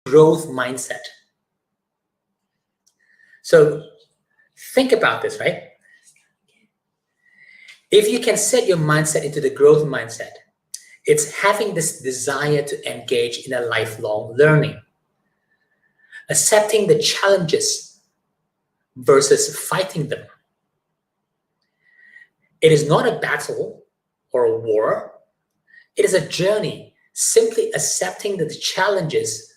growth mindset. So think about this, right? If you can set your mindset into the growth mindset, it's having this desire to engage in a lifelong learning, accepting the challenges versus fighting them. It is not a battle or a war. It is a journey. Simply accepting the challenges,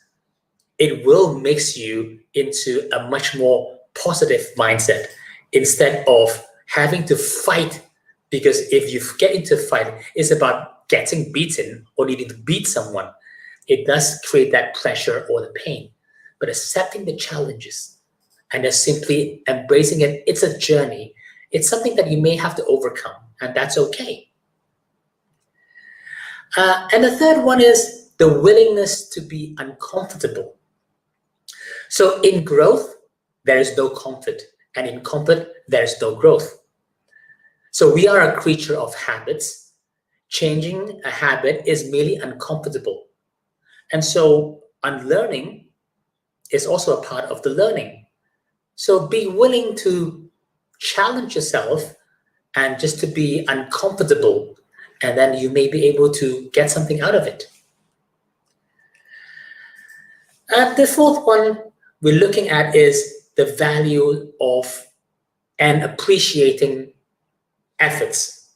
it will mix you into a much more positive mindset instead of having to fight. Because if you get into a fight, it's about getting beaten or needing to beat someone. It does create that pressure or the pain. But accepting the challenges and just simply embracing it, it's a journey. It's something that you may have to overcome, and that's okay. And the third one is the willingness to be uncomfortable. So in growth, there is no comfort, and in comfort, there is no growth. So we are a creature of habits. Changing a habit is merely uncomfortable. And so unlearning is also a part of the learning. So be willing to challenge yourself and just to be uncomfortable, and then you may be able to get something out of it. And the fourth one we're looking at is the value of and appreciating efforts.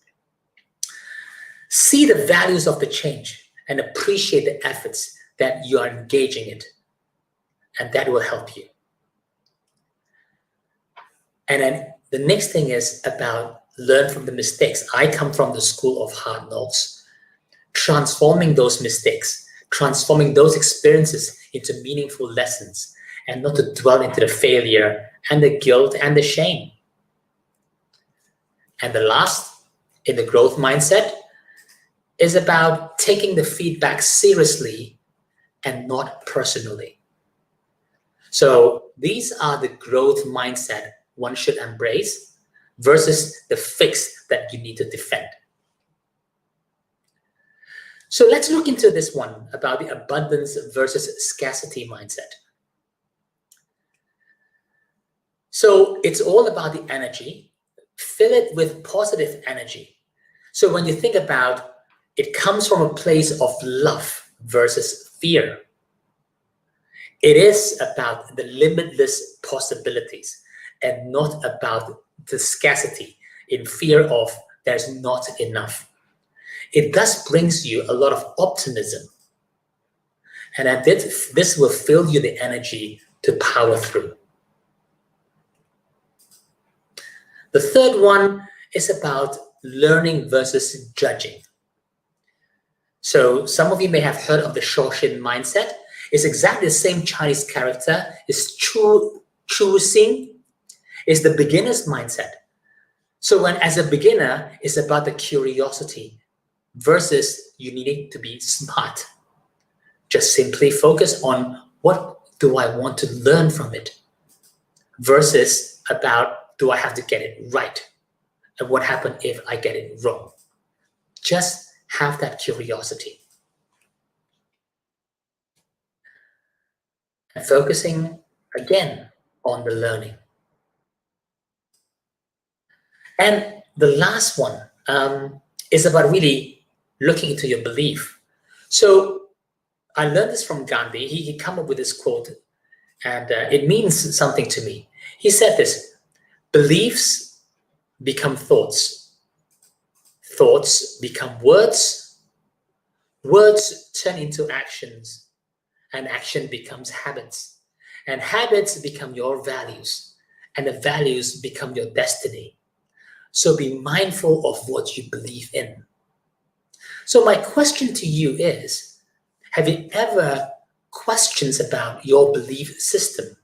See the values of the change and appreciate the efforts that you are engaging in, and that will help you. And then the next thing is about learn from the mistakes. I come from the school of hard knocks, transforming those mistakes, transforming those experiences into meaningful lessons, and not to dwell into the failure and the guilt and the shame. And the last, in the growth mindset, is about taking the feedback seriously and not personally. So these are the growth mindset one should embrace versus the fix that you need to defend. So let's look into this one about the abundance versus scarcity mindset. So it's all about the energy. Fill it with positive energy. So when you think about it, comes from a place of love versus fear. It is about the limitless possibilities and not about the scarcity in fear of there's not enough. It thus brings you a lot of optimism. And this will fill you the energy to power through. The third one is about learning versus judging. So some of you may have heard of the Shoshin mindset. It's exactly the same Chinese character. It's Chu Xing. It's the beginner's mindset. So when as a beginner, it's about the curiosity versus you needing to be smart. Just simply focus on what do I want to learn from it versus about do I have to get it right and what happens if I get it wrong. Just have that curiosity. And focusing again on the learning. And the last one is about really looking into your belief. So I learned this from Gandhi. He came up with this quote, and it means something to me. He said this: beliefs become thoughts. Thoughts become words. Words turn into actions, and action becomes habits. And habits become your values, and the values become your destiny. So be mindful of what you believe in. So my question to you is, have you ever questions about your belief system?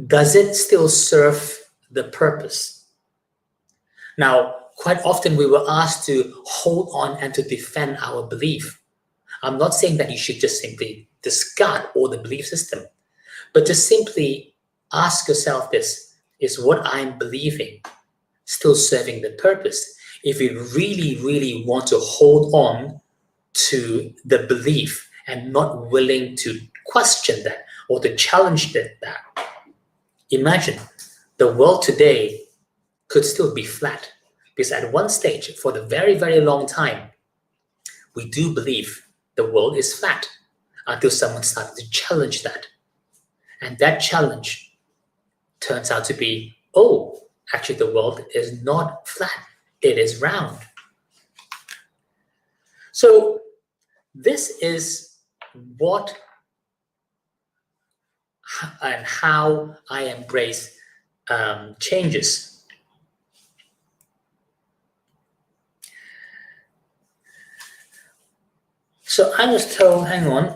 Does it still serve the purpose? Now, quite often we were asked to hold on and to defend our belief. I'm not saying that you should just simply discard all the belief system, but just simply ask yourself this: is what I'm believing still serving the purpose? If you really, really want to hold on to the belief and not willing to question that or to challenge that, imagine the world today could still be flat. Because at one stage, for the very, very long time, we do believe the world is flat until someone started to challenge that. And that challenge turns out to be, oh, actually the world is not flat, it is round. So this is what and how I embrace changes. So I was told, hang on.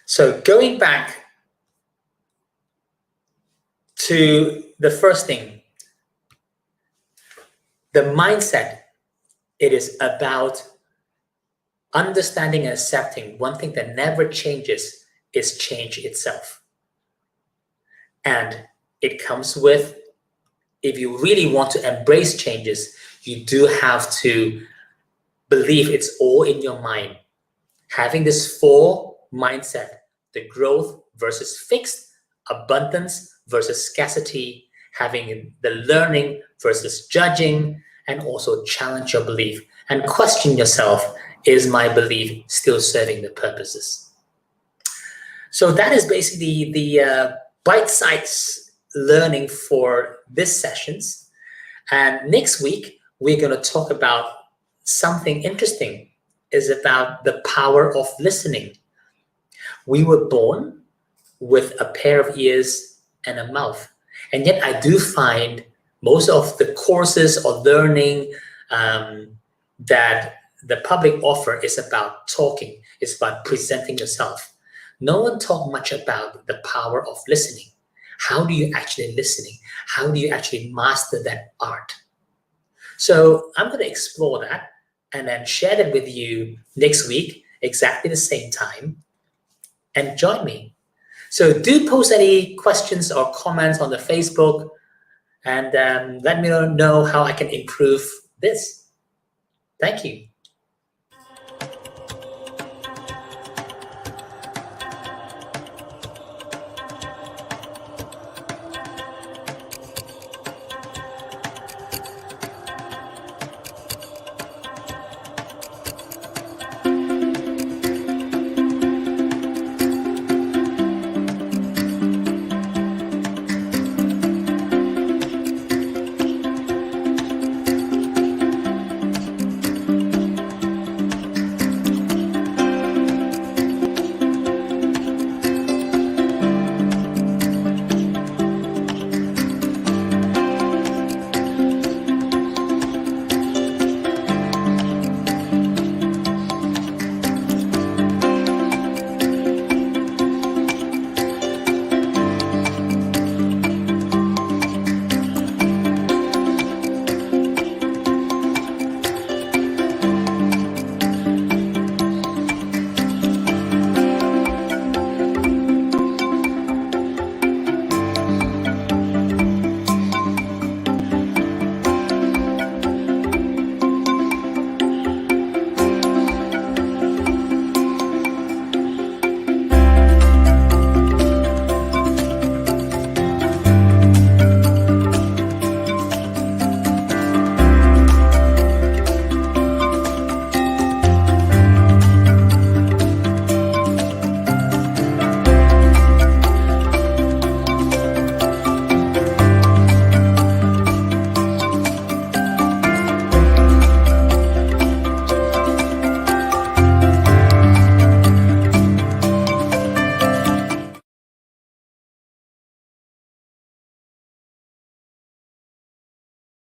So going back to the first thing, the mindset, it is about understanding and accepting one thing that never changes is change itself. And it comes with, if you really want to embrace changes, you do have to believe it's all in your mind. Having this 4 mindset, the growth versus fixed, abundance versus scarcity, having the learning versus judging, and also challenge your belief and question yourself, is my belief still serving the purposes? So that is basically the bite-sized learning for this sessions. And next week, we're going to talk about something interesting, is about the power of listening. We were born with a pair of ears and a mouth. And yet I do find most of the courses or learning that the public offer is about talking, it's about presenting yourself. No one talks much about the power of listening. How do you actually listening? How do you actually master that art? So I'm going to explore that and then share that with you next week, exactly the same time, and join me. So do post any questions or comments on the Facebook, and let me know how I can improve this. Thank you.